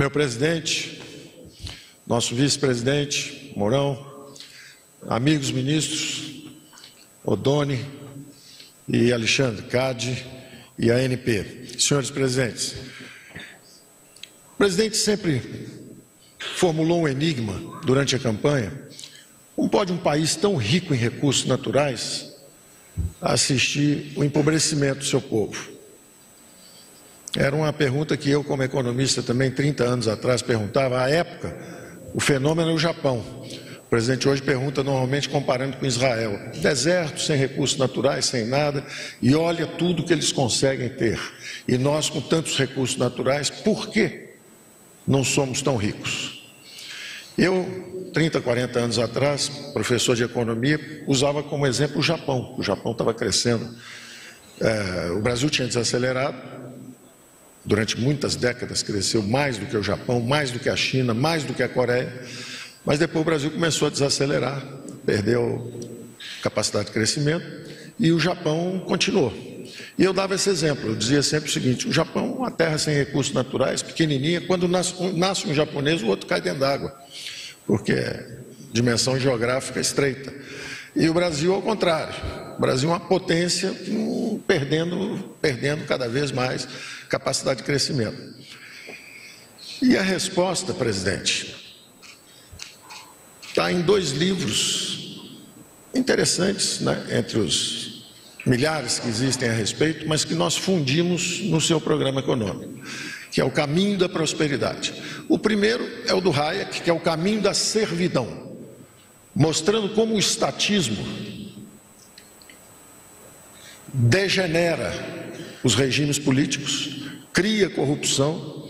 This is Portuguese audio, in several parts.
Meu presidente, nosso vice-presidente, Mourão, amigos ministros, Odoni e Alexandre, CAD e ANP, senhores presidentes. O presidente sempre formulou um enigma durante a campanha: como pode um país tão rico em recursos naturais assistir o empobrecimento do seu povo? Era uma pergunta que eu, como economista também, 30 anos atrás, perguntava. À época, o fenômeno era o Japão. O presidente hoje pergunta normalmente comparando com Israel. Deserto, sem recursos naturais, sem nada, e olha tudo que eles conseguem ter. E nós, com tantos recursos naturais, por que não somos tão ricos? Eu, 30, 40 anos atrás, professor de economia, usava como exemplo o Japão. O Japão estava crescendo. O Brasil tinha desacelerado. Durante muitas décadas cresceu mais do que o Japão, mais do que a China, mais do que a Coreia. Mas depois o Brasil começou a desacelerar, perdeu capacidade de crescimento e o Japão continuou. E eu dava esse exemplo, eu dizia sempre o seguinte: o Japão é uma terra sem recursos naturais, pequenininha, quando nasce um japonês o outro cai dentro d'água, porque é dimensão geográfica estreita. E o Brasil ao contrário, o Brasil é uma potência perdendo cada vez mais capacidade de crescimento. E a resposta, presidente, está em dois livros interessantes, né, entre os milhares que existem a respeito, mas que nós fundimos no seu programa econômico, que é O Caminho da Prosperidade. O primeiro é o do Hayek, que é O Caminho da Servidão, mostrando como o estatismo degenera os regimes políticos, cria corrupção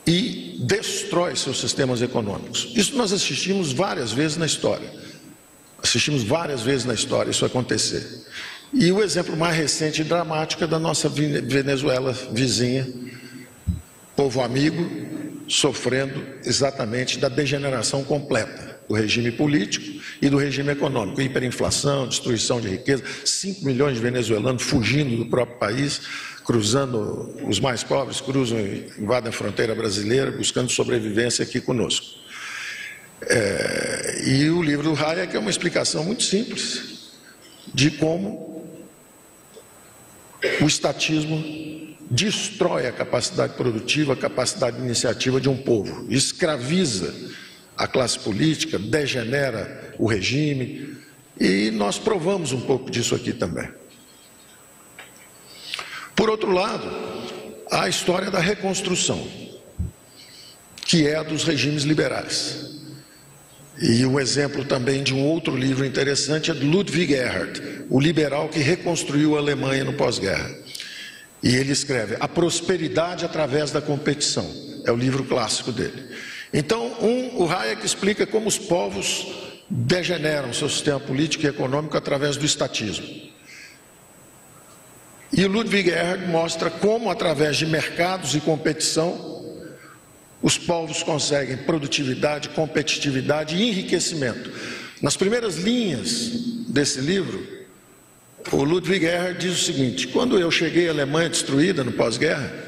e destrói seus sistemas econômicos. Isso nós assistimos várias vezes na história. Isso acontecer. E o exemplo mais recente e dramático é da nossa Venezuela vizinha, povo amigo, sofrendo exatamente da degeneração completa do regime político e do regime econômico. Hiperinflação, destruição de riqueza, 5 milhões de venezuelanos fugindo do próprio país, cruzando, os mais pobres cruzam e invadem a fronteira brasileira, buscando sobrevivência aqui conosco. E o livro do Hayek é uma explicação muito simples de como o estatismo destrói a capacidade produtiva, a capacidade de iniciativa de um povo, escraviza a classe política, degenera o regime, e nós provamos um pouco disso aqui também. Por outro lado, há a história da reconstrução, que é a dos regimes liberais. E um exemplo também de um outro livro interessante é de Ludwig Erhard, o liberal que reconstruiu a Alemanha no pós-guerra. E ele escreve A Prosperidade através da Competição, é o livro clássico dele. Então, o Hayek explica como os povos degeneram seu sistema político e econômico através do estatismo. E o Ludwig Erhard mostra como, através de mercados e competição, os povos conseguem produtividade, competitividade e enriquecimento. Nas primeiras linhas desse livro, o Ludwig Erhard diz o seguinte: quando eu cheguei à Alemanha destruída no pós-guerra,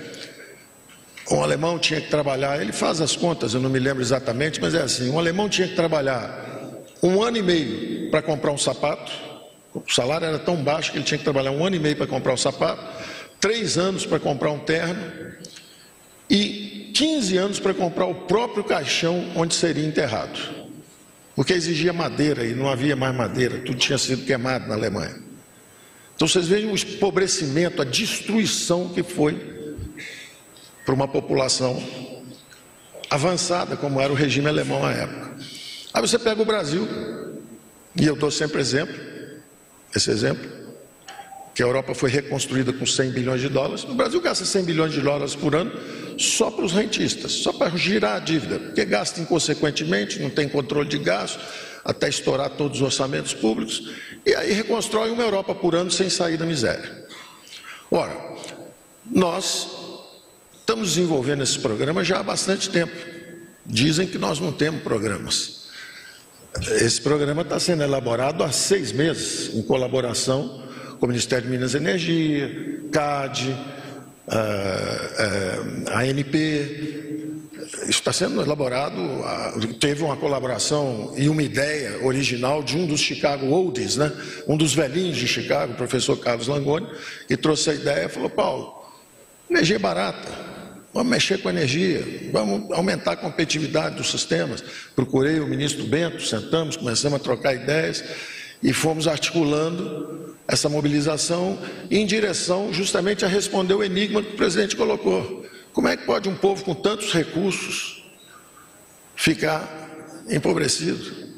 um alemão tinha que trabalhar, ele faz as contas, eu não me lembro exatamente, mas é assim: um alemão tinha que trabalhar 1 ano e meio para comprar um sapato, o salário era tão baixo que ele tinha que trabalhar 1 ano e meio para comprar um sapato, 3 anos para comprar um terno e 15 anos para comprar o próprio caixão onde seria enterrado, porque exigia madeira e não havia mais madeira, tudo tinha sido queimado na Alemanha. Então vocês vejam o empobrecimento, a destruição que foi para uma população avançada, como era o regime alemão à época. Aí você pega o Brasil, e eu dou sempre esse exemplo, que a Europa foi reconstruída com 100 bilhões de dólares, o Brasil gasta 100 bilhões de dólares por ano só para os rentistas, só para girar a dívida, porque gasta inconsequentemente, não tem controle de gasto, até estourar todos os orçamentos públicos, e aí reconstrói uma Europa por ano sem sair da miséria. Ora, nós estamos desenvolvendo esse programa já há bastante tempo. Dizem que nós não temos programas. Esse programa está sendo elaborado há 6 meses, em colaboração com o Ministério de Minas e Energia, CAD, a ANP, está sendo elaborado, teve uma colaboração e uma ideia original de um dos Chicago Oldies, né? Um dos velhinhos de Chicago, o professor Carlos Langoni, que trouxe a ideia e falou: Paulo, energia barata, vamos mexer com a energia, vamos aumentar a competitividade dos sistemas. Procurei o ministro Bento, sentamos, começamos a trocar ideias e fomos articulando essa mobilização em direção justamente a responder o enigma que o presidente colocou. Como é que pode um povo com tantos recursos ficar empobrecido?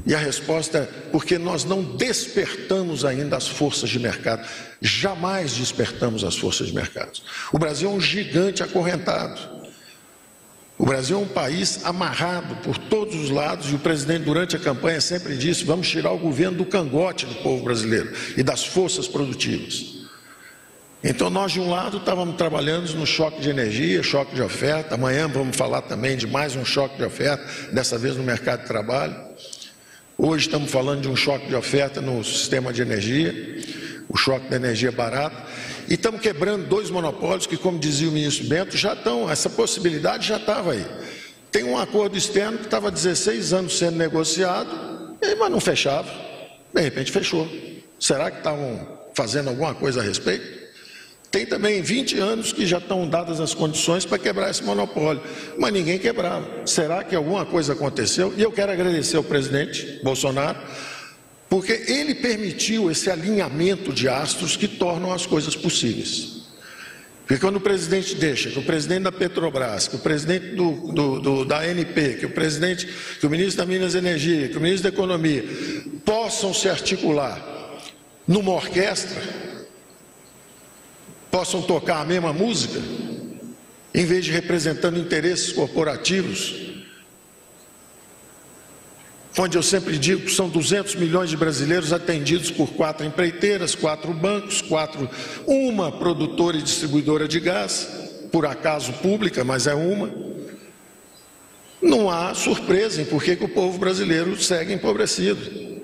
E a resposta é porque nós não despertamos ainda as forças de mercado. Jamais despertamos as forças de mercado. O Brasil é um gigante acorrentado. O Brasil é um país amarrado por todos os lados, e o presidente, durante a campanha, sempre disse: vamos tirar o governo do cangote do povo brasileiro e das forças produtivas. Então nós, de um lado, estávamos trabalhando no choque de energia, choque de oferta. Amanhã vamos falar também de mais um choque de oferta, dessa vez no mercado de trabalho. Hoje estamos falando de um choque de oferta no sistema de energia, o choque da energia barata. E estamos quebrando dois monopólios que, como dizia o ministro Bento, já estão, essa possibilidade já estava aí. Tem um acordo externo que estava há 16 anos sendo negociado, mas não fechava. De repente fechou. Será que estavam fazendo alguma coisa a respeito? Tem também 20 anos que já estão dadas as condições para quebrar esse monopólio, mas ninguém quebrava. Será que alguma coisa aconteceu? E eu quero agradecer ao presidente Bolsonaro, porque ele permitiu esse alinhamento de astros que tornam as coisas possíveis. Porque quando o presidente deixa que o presidente da Petrobras, que o presidente da ANP, que o ministro da Minas e Energia, que o ministro da Economia possam se articular numa orquestra, possam tocar a mesma música, em vez de representando interesses corporativos, onde eu sempre digo que são 200 milhões de brasileiros atendidos por 4 empreiteiras, 4 bancos, uma produtora e distribuidora de gás, por acaso pública, mas é uma. Não há surpresa em por que o povo brasileiro segue empobrecido.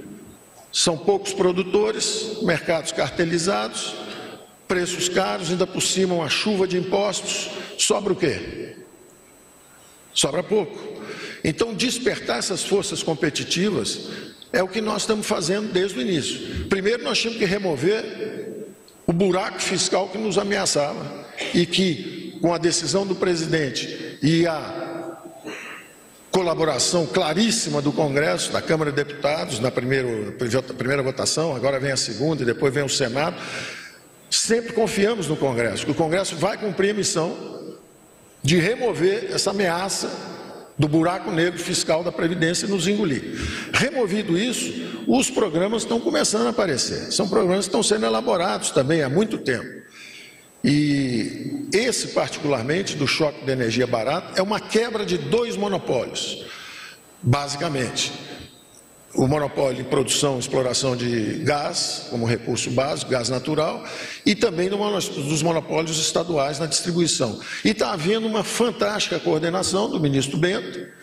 São poucos produtores, mercados cartelizados, preços caros, ainda por cima uma chuva de impostos. Sobra o quê? Sobra pouco. Então, despertar essas forças competitivas é o que nós estamos fazendo desde o início. Primeiro, nós tínhamos que remover o buraco fiscal que nos ameaçava e que, com a decisão do presidente e a colaboração claríssima do Congresso, da Câmara de Deputados, na primeira votação, agora vem a segunda e depois vem o Senado, sempre confiamos no Congresso, que o Congresso vai cumprir a missão de remover essa ameaça do buraco negro fiscal da Previdência e nos engolir. Removido isso, os programas estão começando a aparecer. São programas que estão sendo elaborados também há muito tempo. E esse, particularmente, do choque de energia barata, é uma quebra de 2 monopólios, basicamente. O monopólio de produção e exploração de gás, como recurso básico, gás natural, e também dos monopólios estaduais na distribuição. E está havendo uma fantástica coordenação do ministro Bento,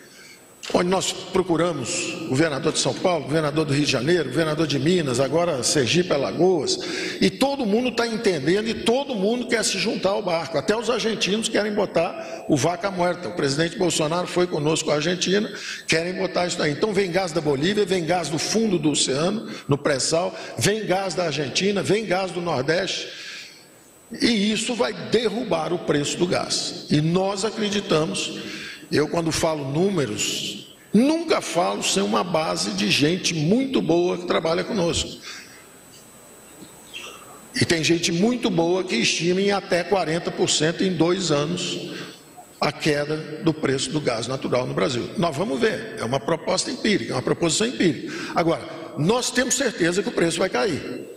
onde nós procuramos o governador de São Paulo, o governador do Rio de Janeiro, o governador de Minas, agora Sergipe, Alagoas, e todo mundo está entendendo e todo mundo quer se juntar ao barco. Até os argentinos querem botar o vaca muerta. O presidente Bolsonaro foi conosco à Argentina, querem botar isso aí. Então vem gás da Bolívia, vem gás do fundo do oceano, no pré-sal, vem gás da Argentina, vem gás do Nordeste, e isso vai derrubar o preço do gás. E nós acreditamos. Eu, quando falo números, nunca falo sem uma base de gente muito boa que trabalha conosco. E tem gente muito boa que estima em até 40% em 2 anos a queda do preço do gás natural no Brasil. Nós vamos ver, é uma proposta empírica, é uma proposição empírica. Agora, nós temos certeza que o preço vai cair,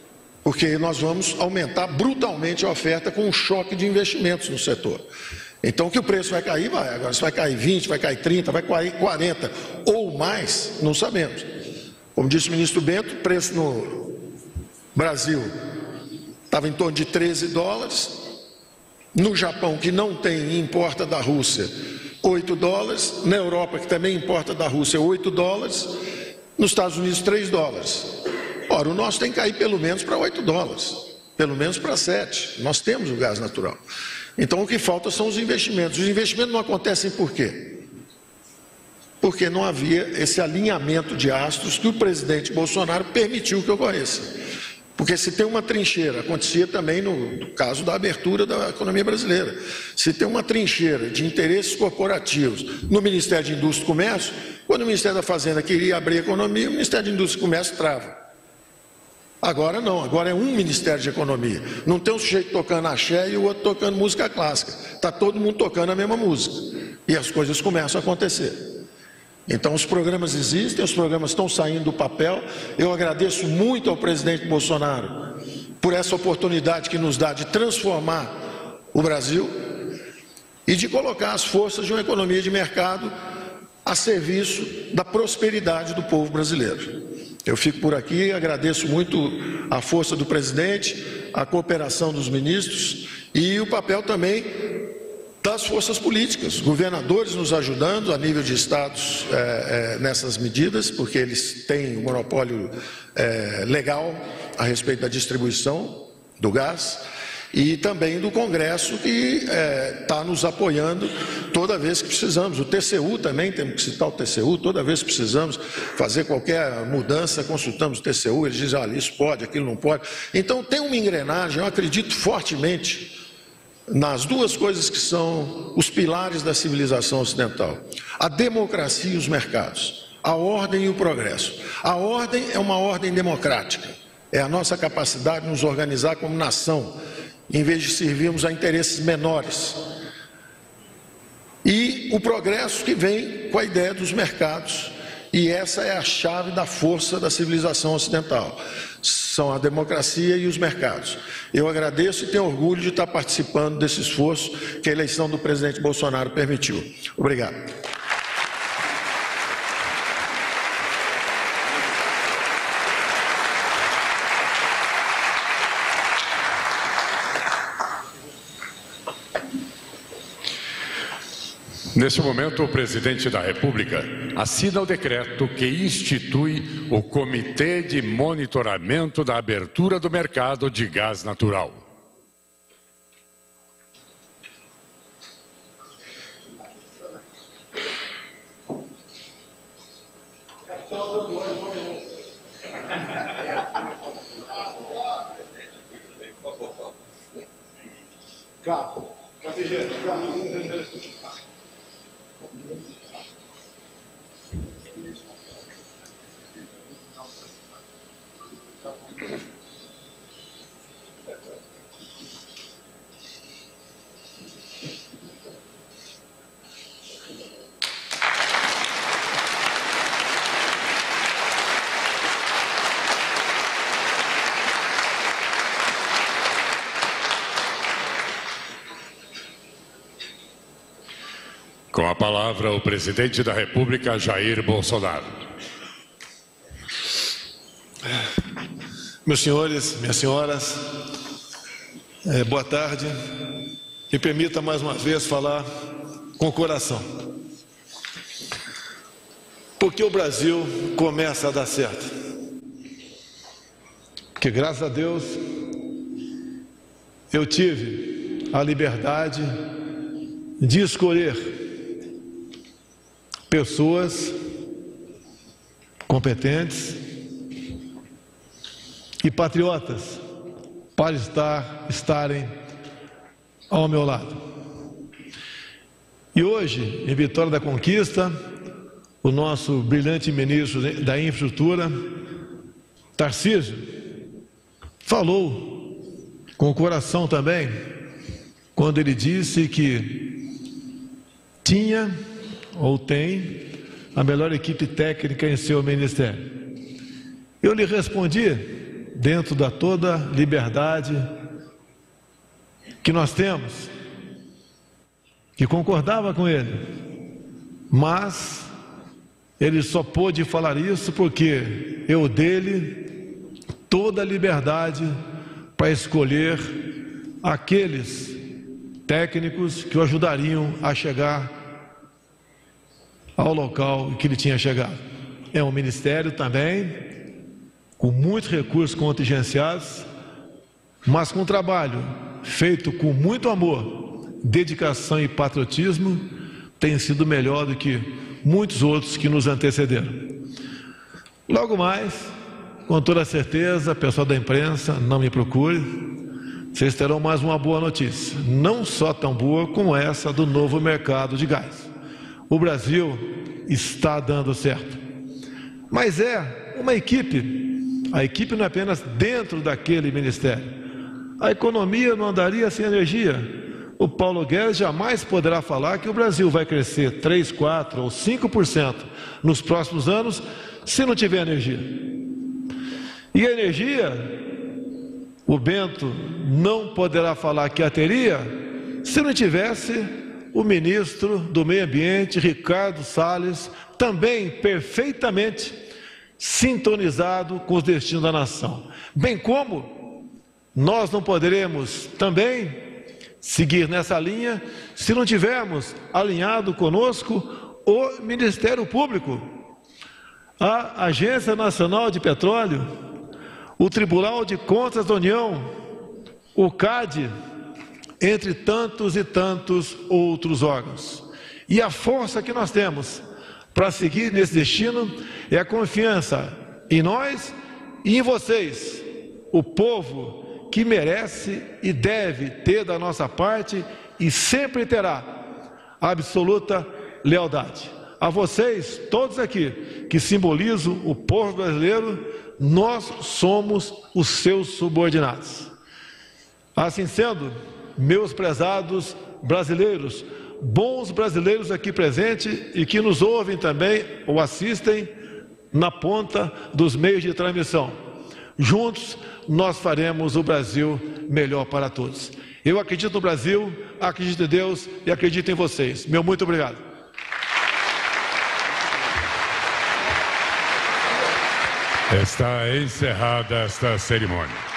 porque nós vamos aumentar brutalmente a oferta com um choque de investimentos no setor. Então, que o preço vai cair, vai. Agora, se vai cair 20, vai cair 30, vai cair 40 ou mais, não sabemos. Como disse o ministro Bento, o preço no Brasil estava em torno de 13 dólares. No Japão, que não tem e importa da Rússia, 8 dólares. Na Europa, que também importa da Rússia, 8 dólares. Nos Estados Unidos, 3 dólares. Ora, o nosso tem que cair pelo menos para 8 dólares. Pelo menos para 7. Nós temos o gás natural. Então o que falta são os investimentos. Os investimentos não acontecem por quê? Porque não havia esse alinhamento de astros que o presidente Bolsonaro permitiu que ocorresse. Porque se tem uma trincheira, acontecia também no caso da abertura da economia brasileira, se tem uma trincheira de interesses corporativos no Ministério de Indústria e Comércio, quando o Ministério da Fazenda queria abrir a economia, o Ministério de Indústria e Comércio trava. Agora não, agora é um Ministério de Economia. Não tem um sujeito tocando axé e o outro tocando música clássica. Está todo mundo tocando a mesma música. E as coisas começam a acontecer. Então os programas existem, os programas estão saindo do papel. Eu agradeço muito ao presidente Bolsonaro por essa oportunidade que nos dá de transformar o Brasil e de colocar as forças de uma economia de mercado a serviço da prosperidade do povo brasileiro. Eu fico por aqui, agradeço muito a força do presidente, a cooperação dos ministros e o papel também das forças políticas, governadores nos ajudando a nível de estados nessas medidas, porque eles têm um monopólio legal a respeito da distribuição do gás, e também do Congresso que está nos apoiando toda vez que precisamos. O TCU também, temos que citar o TCU, toda vez que precisamos fazer qualquer mudança, consultamos o TCU, eles dizem, olha, isso pode, aquilo não pode. Então tem uma engrenagem, eu acredito fortemente nas duas coisas que são os pilares da civilização ocidental: a democracia e os mercados, a ordem e o progresso. A ordem é uma ordem democrática, é a nossa capacidade de nos organizar como nação, em vez de servirmos a interesses menores. E o progresso que vem com a ideia dos mercados, e essa é a chave da força da civilização ocidental, são a democracia e os mercados. Eu agradeço e tenho orgulho de estar participando desse esforço que a eleição do presidente Bolsonaro permitiu. Obrigado. Neste momento, o presidente da República assina o decreto que institui o Comitê de Monitoramento da Abertura do Mercado de Gás Natural. Com a palavra, o presidente da República, Jair Bolsonaro. Meus senhores, minhas senhoras, boa tarde. Me permita mais uma vez falar com o coração. Porque o Brasil começa a dar certo. Porque, graças a Deus, eu tive a liberdade de escolher pessoas competentes e patriotas para estarem ao meu lado. E hoje, em Vitória da Conquista, o nosso brilhante ministro da Infraestrutura, Tarcísio, falou com o coração também, quando ele disse que tinha ou tem a melhor equipe técnica em seu ministério. Eu lhe respondi, dentro da toda liberdade que nós temos, que concordava com ele, mas ele só pôde falar isso porque eu dele toda a liberdade para escolher aqueles técnicos que o ajudariam a chegar ao local em que ele tinha chegado. É um ministério também com muitos recursos contingenciados, mas com um trabalho feito com muito amor dedicação e patriotismo, tem sido melhor do que muitos outros que nos antecederam. Logo mais, com toda certeza, pessoal da imprensa, não me procure, vocês terão mais uma boa notícia, não só tão boa como essa do novo mercado de gás. O Brasil está dando certo, mas é uma equipe, a equipe não é apenas dentro daquele ministério. A economia não andaria sem energia. O Paulo Guedes jamais poderá falar que o Brasil vai crescer 3, 4 ou 5% nos próximos anos se não tiver energia. E a energia, o Bento não poderá falar que a teria se não tivesse o ministro do Meio Ambiente, Ricardo Salles, também perfeitamente sintonizado com os destinos da nação. Bem como nós não poderemos também seguir nessa linha se não tivermos alinhado conosco o Ministério Público, a Agência Nacional de Petróleo, o Tribunal de Contas da União, o CAD, entre tantos e tantos outros órgãos. E a força que nós temos para seguir nesse destino é a confiança em nós e em vocês, o povo que merece e deve ter da nossa parte e sempre terá absoluta lealdade. A vocês, todos aqui, que simbolizam o povo brasileiro, nós somos os seus subordinados. Assim sendo, meus prezados brasileiros, bons brasileiros aqui presentes e que nos ouvem também ou assistem na ponta dos meios de transmissão, juntos nós faremos o Brasil melhor para todos. Eu acredito no Brasil, acredito em Deus e acredito em vocês. Meu muito obrigado. Está encerrada esta cerimônia.